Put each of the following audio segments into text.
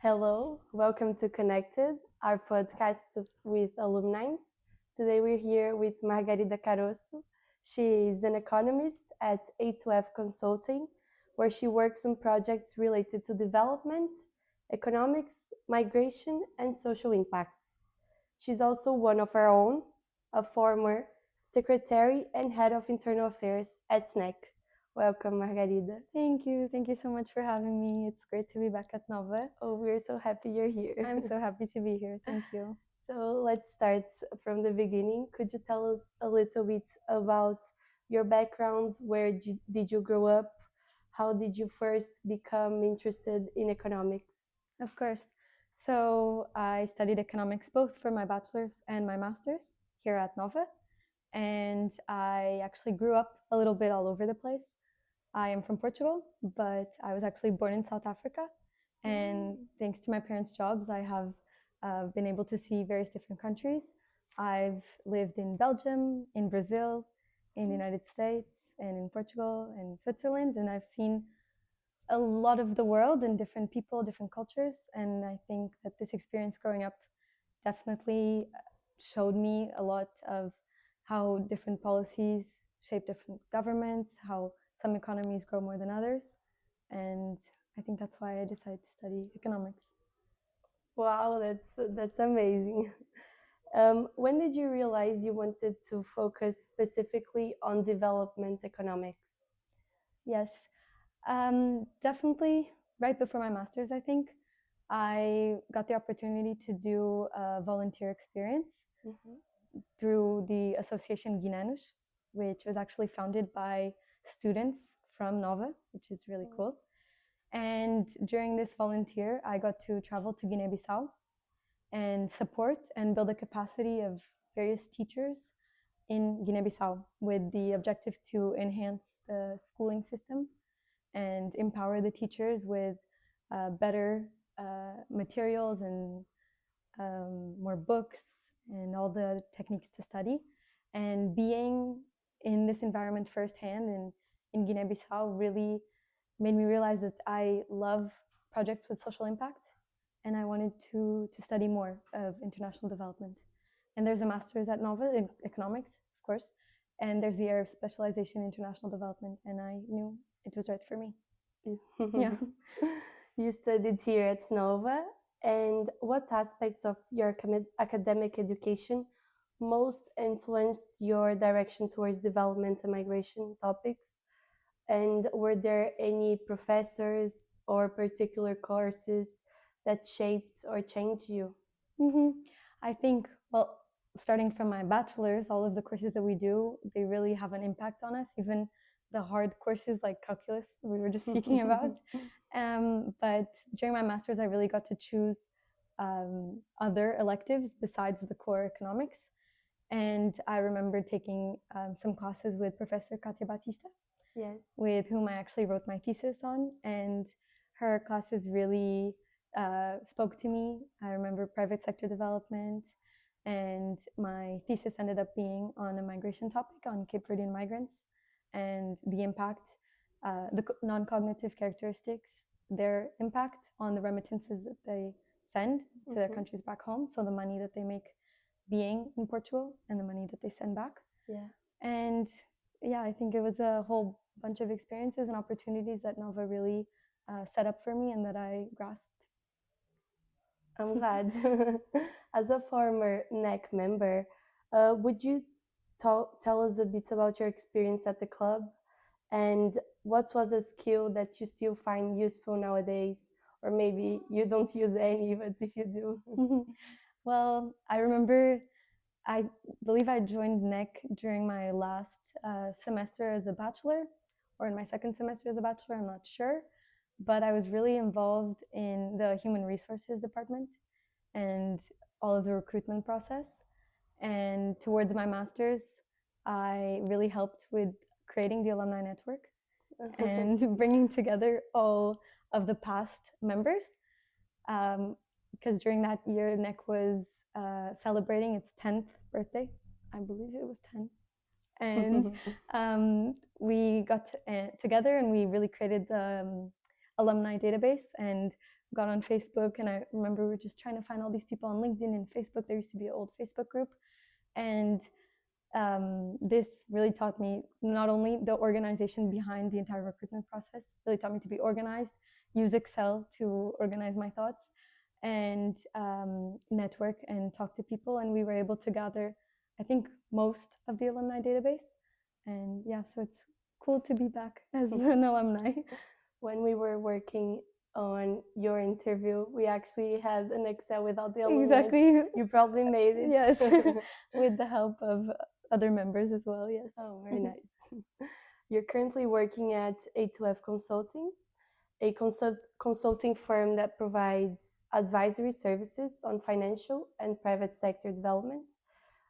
Hello, welcome to Connected, our podcast with alumni. Today we're here with Margarida Caroço. She is an economist at A2F Consulting, where she works on projects related to development, economics, migration, and social impacts. She's also one of our own, a former secretary and head of internal affairs at SNEC. Welcome, Margarida. Thank you. Thank you so much for having me. It's great to be back at Nova. Oh, we're so happy you're here. I'm so happy to be here. Thank you. So let's start from the beginning. Could you tell us a little bit about your background? Where did you grow up? How did you first become interested in economics? Of course. So I studied economics both for my bachelor's and my master's here at Nova. And I actually grew up a little bit all over the place. I am from Portugal, but I was actually born in South Africa. And thanks to my parents' jobs, I have been able to see various different countries. I've lived in Belgium, in Brazil, in the United States, and in Portugal and Switzerland. And I've seen a lot of the world and different people, different cultures. And I think that this experience growing up definitely showed me a lot of how different policies shape different governments, how some economies grow more than others. And I think that's why I decided to study economics. Wow, that's amazing. When did you realize you wanted to focus specifically on development economics? Yes, definitely right before my master's, I think. I got the opportunity to do a volunteer experience through the Association Guinanos, which was actually founded by students from Nova, which is really cool. And during this volunteer, I got to travel to Guinea-Bissau and support and build a capacity of various teachers in Guinea-Bissau with the objective to enhance the schooling system and empower the teachers with better materials and more books and all the techniques to study. And being in this environment firsthand in Guinea-Bissau really made me realize that I love projects with social impact, and I wanted to study more of international development. And there's a master's at Nova in economics, of course, and there's the area of specialization in international development, and I knew it was right for me. Yeah. You studied here at Nova, and what aspects of your academic education most influenced your direction towards development and migration topics? And were there any professors or particular courses that shaped or changed you? I think, well, starting from my bachelor's, all of the courses that we do, they really have an impact on us, even the hard courses like calculus we were just speaking about. But during my master's, I really got to choose other electives besides the core economics. And I remember taking some classes with Professor Katia Batista, Yes. with whom I actually wrote my thesis on. And her classes really spoke to me. I remember private sector development, and my thesis ended up being on a migration topic on Cape Verdean migrants and the impact, the non-cognitive characteristics, their impact on the remittances that they send to their countries back home. So the money that they make being in Portugal and the money that they send back. Yeah. And yeah, I think it was a whole bunch of experiences and opportunities that Nova really set up for me and that I grasped. I'm glad. As a former NEC member, would you tell us a bit about your experience at the club, and what was a skill that you still find useful nowadays, or maybe you don't use any, but if you do? Well, I remember, I believe I joined NEC during my last semester as a bachelor, or in my second semester as a bachelor, I'm not sure. But I was really involved in the human resources department and all of the recruitment process. And towards my master's, I really helped with creating the alumni network and bringing together all of the past members. Because during that year, NEC was celebrating its 10th birthday. I believe it was 10. And we got together and we really created the alumni database, and got on Facebook, and I remember we were just trying to find all these people on LinkedIn and Facebook. There used to be an old Facebook group, and this really taught me not only the organization behind the entire recruitment process, really taught me to be organized, use Excel to organize my thoughts, and network and talk to people. And we were able to gather, I think, most of the alumni database. And yeah, so it's cool to be back as an alumni. When we were working on your interview, we actually had an Excel with all the alumni. Exactly. You probably made it. Yes, with the help of other members as well, yes. Oh, very nice. You're currently working at A2F Consulting, a consulting firm that provides advisory services on financial and private sector development.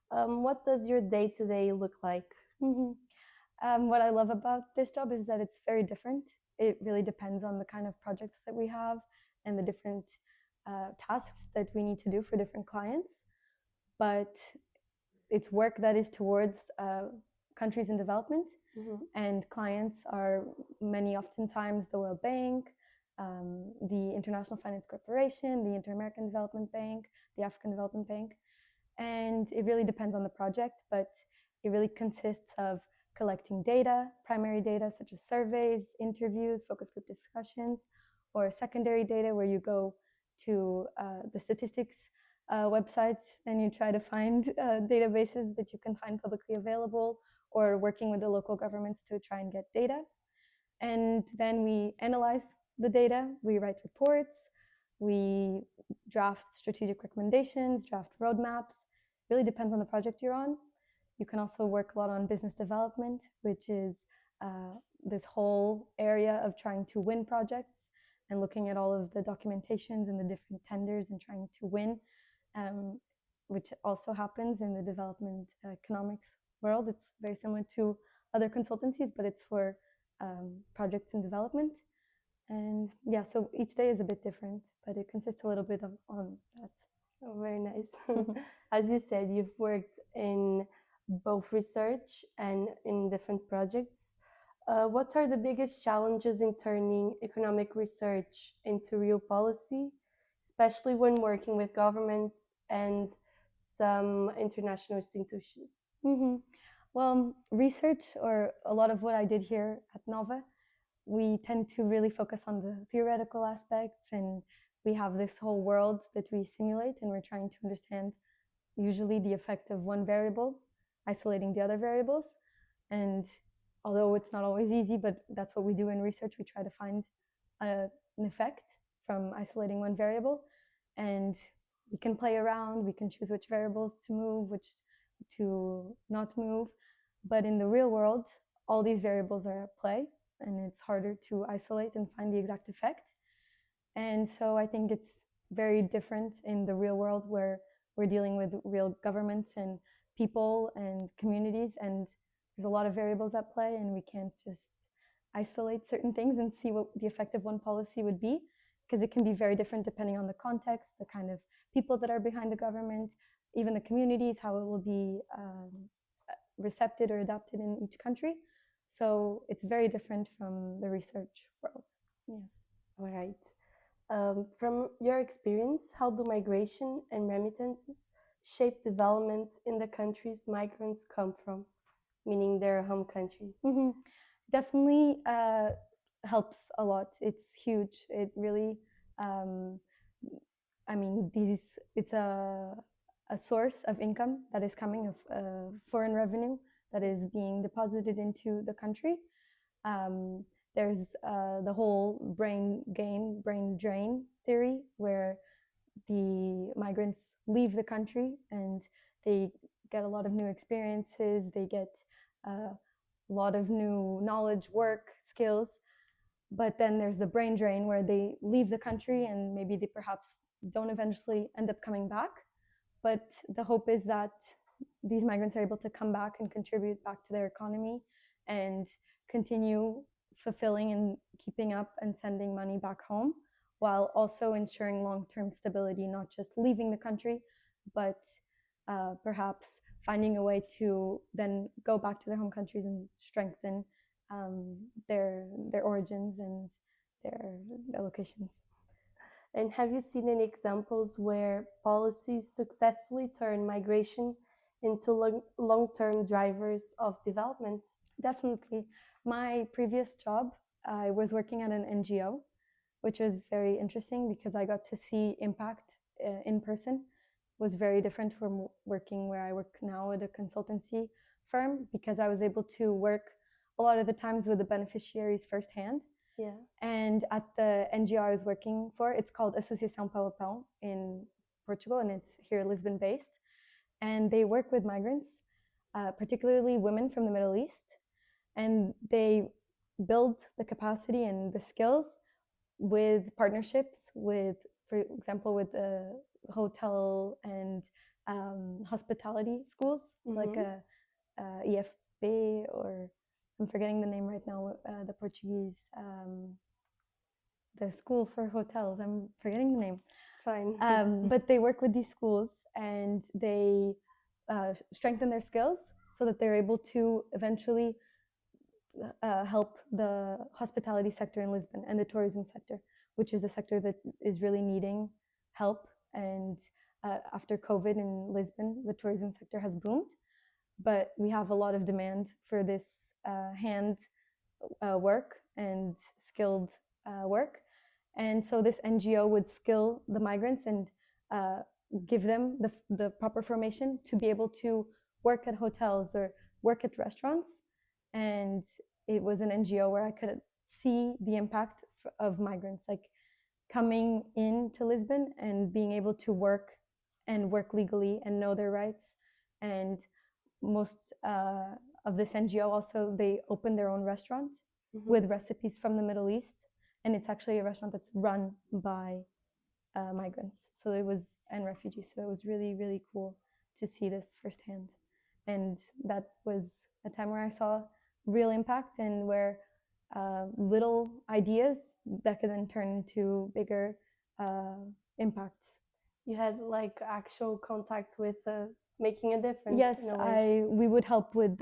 What does your day-to-day look like? What I love about this job is that it's very different. It really depends on the kind of projects that we have and the different tasks that we need to do for different clients. But it's work that is towards countries in development, and clients are oftentimes the World Bank, the International Finance Corporation, the Inter-American Development Bank, the African Development Bank. And it really depends on the project, but it really consists of collecting data, primary data such as surveys, interviews, focus group discussions, or secondary data where you go to the statistics websites and you try to find databases that you can find publicly available, or working with the local governments to try and get data. And then we analyze the data, we write reports, we draft strategic recommendations, draft roadmaps. Really depends on the project you're on. You can also work a lot on business development, which is this whole area of trying to win projects and looking at all of the documentations and the different tenders and trying to win, which also happens in the development economics world. It's very similar to other consultancies, but it's for projects in development. And yeah, so each day is a bit different, but it consists a little bit on that. Oh, very nice. As you said, you've worked in both research and in different projects. What are the biggest challenges in turning economic research into real policy, especially when working with governments and some international institutions? Well, research, or a lot of what I did here at Nova, we tend to really focus on the theoretical aspects, and we have this whole world that we simulate, and we're trying to understand usually the effect of one variable, isolating the other variables. And although it's not always easy, but that's what we do in research, we try to find an effect from isolating one variable, and we can play around, we can choose which variables to move, which to not move. But in the real world, all these variables are at play, and it's harder to isolate and find the exact effect. And so I think it's very different in the real world, where we're dealing with real governments and people and communities, and there's a lot of variables at play, and we can't just isolate certain things and see what the effect of one policy would be, because it can be very different depending on the context, the kind of people that are behind the government, even the communities, how it will be recepted or adapted in each country. So it's very different from the research world. Yes. All right. From your experience, how do migration and remittances shape development in the countries migrants come from, meaning their home countries? Definitely helps a lot. It's huge. It really, it's a source of income that is coming of foreign revenue that is being deposited into the country. There's the whole brain gain, brain drain theory, where the migrants leave the country and they get a lot of new experiences, they get a lot of new knowledge, work, skills. But then there's the brain drain, where they leave the country and maybe they perhaps don't eventually end up coming back. But the hope is that these migrants are able to come back and contribute back to their economy and continue fulfilling and keeping up and sending money back home, while also ensuring long-term stability, not just leaving the country, but perhaps finding a way to then go back to their home countries and strengthen their origins and their locations. And have you seen any examples where policies successfully turn migration into long-term drivers of development? Definitely. My previous job, I was working at an NGO, which was very interesting because I got to see impact in person. It was very different from working where I work now at a consultancy firm, because I was able to work a lot of the times with the beneficiaries firsthand. Yeah. And at the NGO I was working for, it's called Associação Pão a Pão in Portugal, and it's here Lisbon based. And they work with migrants, particularly women from the Middle East, and they build the capacity and the skills with partnerships with, for example, with the hotel and hospitality schools, like EFP, or I'm forgetting the name right now, the Portuguese, the school for hotels. I'm forgetting the name. It's fine. But they work with these schools, and they strengthen their skills so that they're able to eventually help the hospitality sector in Lisbon and the tourism sector, which is a sector that is really needing help. And after COVID in Lisbon, the tourism sector has boomed, but we have a lot of demand for this hand work and skilled work. And so this NGO would skill the migrants and give them the proper formation to be able to work at hotels or work at restaurants. And it was an NGO where I could see the impact of migrants, like coming into Lisbon and being able to work and work legally and know their rights. And most of this NGO also, they opened their own restaurant with recipes from the Middle East, and it's actually a restaurant that's run by migrants, so it was, and refugees. So it was really, really cool to see this firsthand, and that was a time where I saw real impact, and where little ideas that could then turn into bigger impacts. You had like actual contact with making a difference. Yes, we would help with.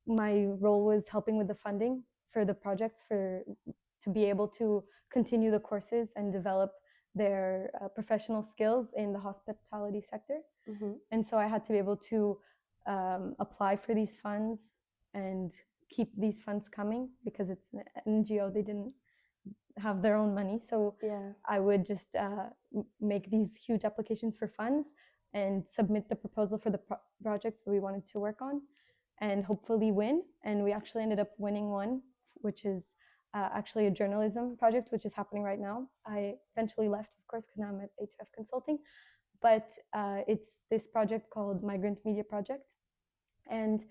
My role was helping with the funding for the projects, to be able to continue the courses and develop their professional skills in the hospitality sector. And so I had to be able to apply for these funds and keep these funds coming, because it's an NGO, they didn't have their own money. So I would just make these huge applications for funds and submit the proposal for the projects that we wanted to work on, and hopefully win. And we actually ended up winning one, which is actually a journalism project, which is happening right now. I eventually left, of course, because now I'm at A2F Consulting. But it's this project called Migrant Media Project. And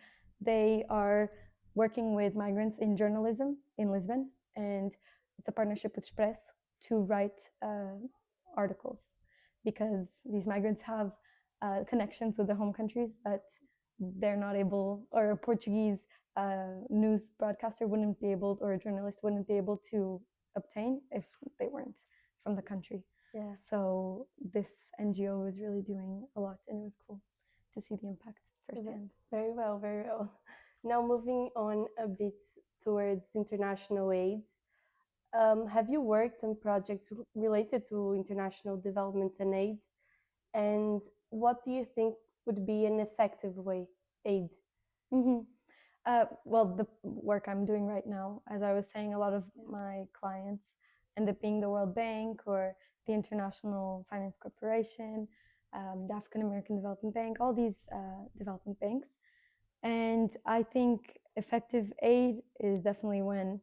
they are working with migrants in journalism in Lisbon. And it's a partnership with Express to write articles, because these migrants have connections with their home countries that they're not able, or a Portuguese news broadcaster wouldn't be able, or a journalist wouldn't be able to obtain if they weren't from the country. So this NGO was really doing a lot, and it was cool to see the impact firsthand. Very well, very well. Now moving on a bit towards international aid. Have you worked on projects related to international development and aid? And what do you think would be an effective aid? Well, the work I'm doing right now, as I was saying, a lot of my clients end up being the World Bank or the International Finance Corporation, the African American Development Bank, all these development banks. And I think effective aid is definitely when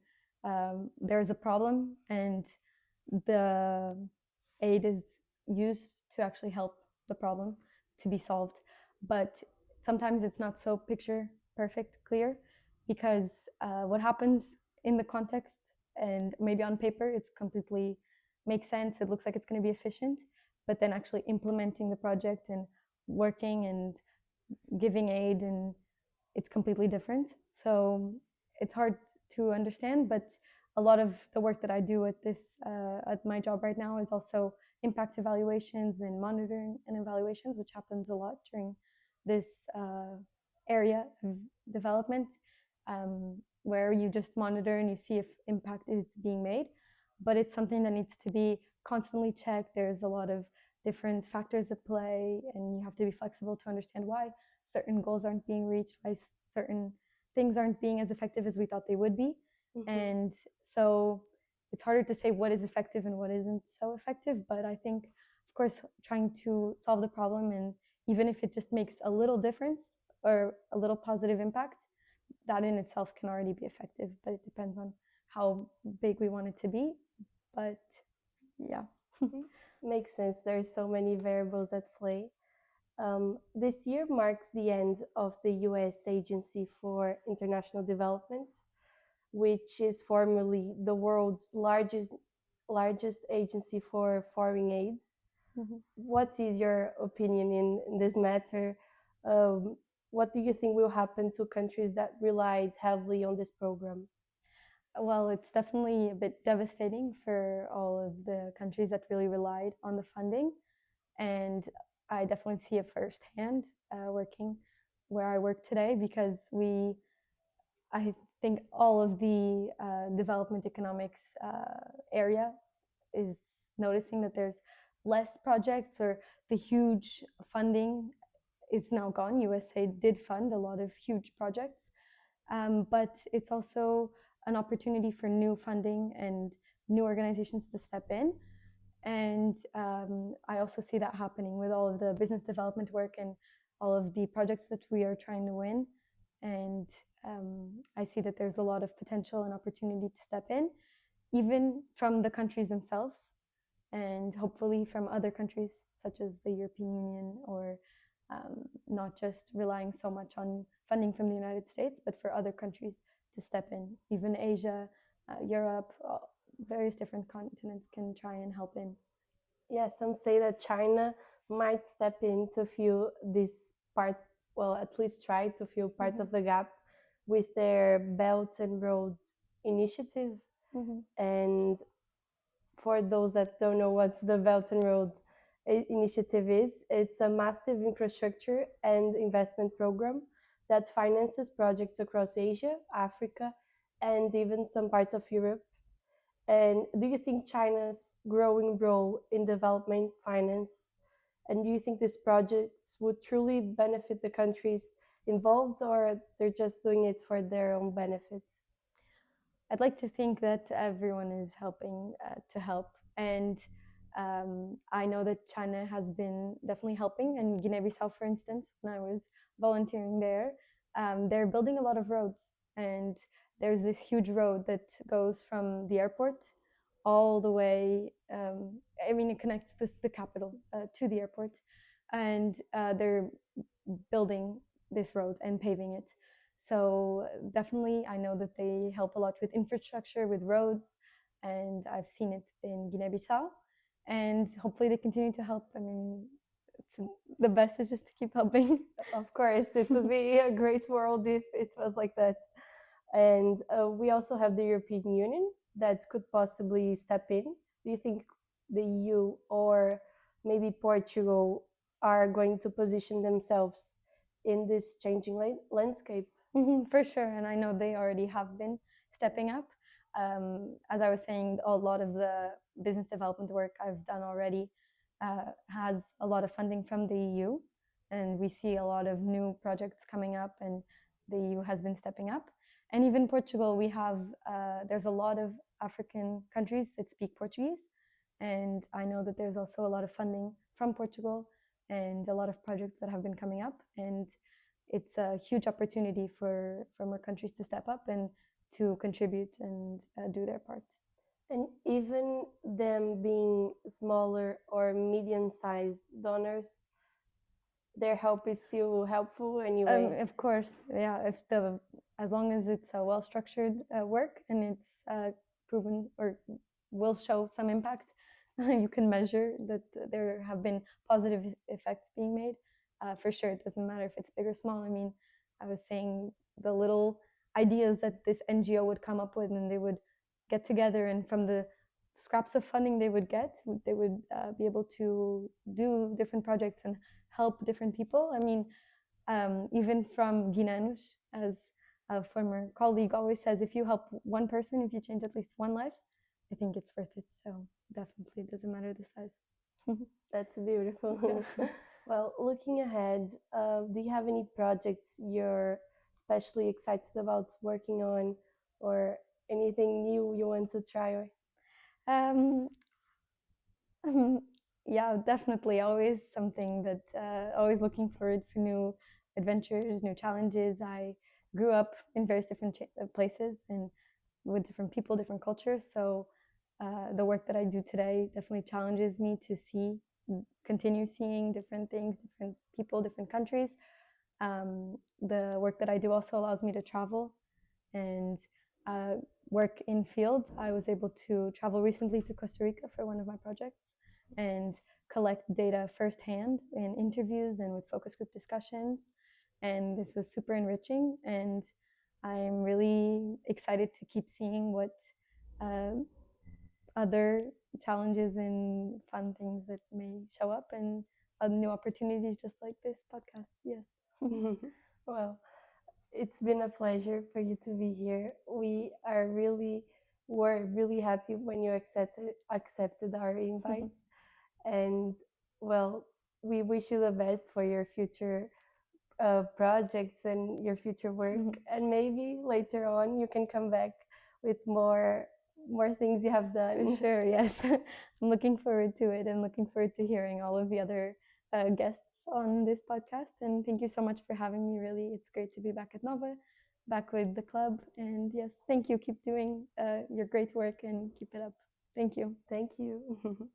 there's a problem and the aid is used to actually help the problem to be solved. But sometimes it's not so picture perfect clear, because what happens in the context and maybe on paper it's completely makes sense, it looks like it's going to be efficient, but then actually implementing the project and working and giving aid, and it's completely different. So it's hard to understand, but a lot of the work that I do at at my job right now is also impact evaluations and monitoring and evaluations, which happens a lot during this area of development, where you just monitor and you see if impact is being made. But it's something that needs to be constantly checked. There's a lot of different factors at play, and you have to be flexible to understand why certain goals aren't being reached, why certain things aren't being as effective as we thought they would be. And so it's harder to say what is effective and what isn't so effective. But I think, of course, trying to solve the problem, and even if it just makes a little difference or a little positive impact, that in itself can already be effective. But it depends on how big we want it to be. But yeah. Makes sense. There's so many variables at play. This year marks the end of the US Agency for International Development, which is formerly the world's largest agency for foreign aid. What is your opinion in this matter? What do you think will happen to countries that relied heavily on this program? Well, it's definitely a bit devastating for all of the countries that really relied on the funding. And I definitely see it firsthand working where I work today, because I think all of the development economics area is noticing that there's less projects, or the huge funding is now gone. USA did fund a lot of huge projects, but it's also an opportunity for new funding and new organizations to step in. And I also see that happening with all of the business development work and all of the projects that we are trying to win. And I see that there's a lot of potential and opportunity to step in, even from the countries themselves, and hopefully from other countries such as the European Union, or not just relying so much on funding from the United States, but for other countries to step in. Even Asia, Europe, various different continents can try and help in. Yeah, some say that China might step in to fill this part, well, at least try to fill parts of the gap with their Belt and Road initiative. And for those that don't know what the Belt and Road initiative is, it's a massive infrastructure and investment program that finances projects across Asia, Africa, and even some parts of Europe. And do you think China's growing role in development finance, and do you think these projects would truly benefit the countries involved, or they're just doing it for their own benefit? I'd like to think that everyone is helping to help. And I know that China has been definitely helping. In Guinea-Bissau, for instance, when I was volunteering there, they're building a lot of roads. And there's this huge road that goes from the airport all the way. It connects the capital to the airport. And they're building this road and paving it. So definitely, I know that they help a lot with infrastructure, with roads, and I've seen it in Guinea-Bissau. And hopefully, they continue to help. The best is just to keep helping. Of course, it would be a great world if it was like that. And we also have the European Union that could possibly step in. Do you think the EU or maybe Portugal are going to position themselves in this changing landscape? For sure, and I know they already have been stepping up. As I was saying, a lot of the business development work I've done already has a lot of funding from the EU, and we see a lot of new projects coming up, and the EU has been stepping up. And even Portugal, there's a lot of African countries that speak Portuguese, and I know that there's also a lot of funding from Portugal and a lot of projects that have been coming up, and it's a huge opportunity for more countries to step up and to contribute and do their part. And even them being smaller or medium-sized donors, their help is still helpful anyway. Of course, yeah. As long as it's a well-structured work, and it's proven or will show some impact, you can measure that there have been positive effects being made. For sure, it doesn't matter if it's big or small. I was saying the little ideas that this NGO would come up with, and they would get together, and from the scraps of funding they would get, they would be able to do different projects and help different people. Even from Guineanos, as a former colleague always says, if you help one person, if you change at least one life, I think it's worth it. So definitely doesn't matter the size. That's beautiful. Yeah. Well, looking ahead, do you have any projects you're especially excited about working on, or anything new you want to try? Um, yeah, definitely. Always something that always looking forward for new adventures, new challenges. I grew up in various different places and with different people, different cultures. So the work that I do today definitely challenges me to continue seeing different things, different people, different countries. The work that I do also allows me to travel and uh, work in field. I was able to travel recently to Costa Rica for one of my projects and collect data firsthand in interviews and with focus group discussions. And this was super enriching. And I'm really excited to keep seeing what uh, other challenges and fun things that may show up and new opportunities just like this podcast. Yes. Well, it's been a pleasure for you to be here. Were really happy when you accepted our invite. And well, we wish you the best for your future projects and your future work. And maybe later on you can come back with more things you have done. For sure, yes. I'm looking forward to it and looking forward to hearing all of the other guests on this podcast. And thank you so much for having me, really. It's great to be back at Nova, back with the club. And yes, thank you. Keep doing your great work and keep it up. Thank you. Thank you.